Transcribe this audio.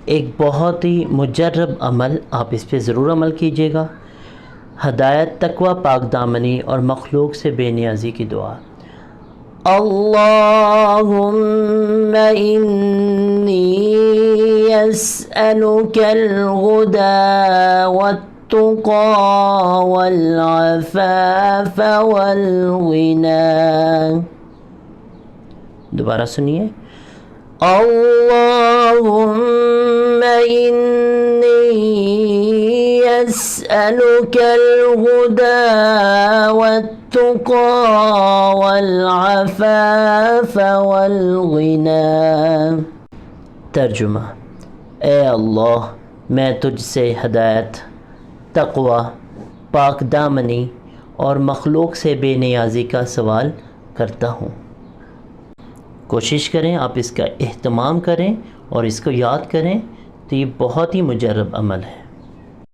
ایک بہت ہی مجرب عمل، آپ اس پہ ضرور عمل کیجیے گا۔ ہدایت، تقوی، پاک دامنی اور مخلوق سے بے نیازی کی دعا۔ اللہم انی اسألک الہدی والتقی والعفاف والغنی۔ دوبارہ سنیے، اللہم انی اسألک الہدی والتقی والعفاف والغنی۔ ترجمہ: اے اللہ، میں تجھ سے ہدایت، تقوی، پاک دامنی اور مخلوق سے بے نیازی کا سوال کرتا ہوں۔ کوشش کریں آپ اس کا اہتمام کریں اور اس کو یاد کریں، تو یہ بہت ہی مجرب عمل ہے۔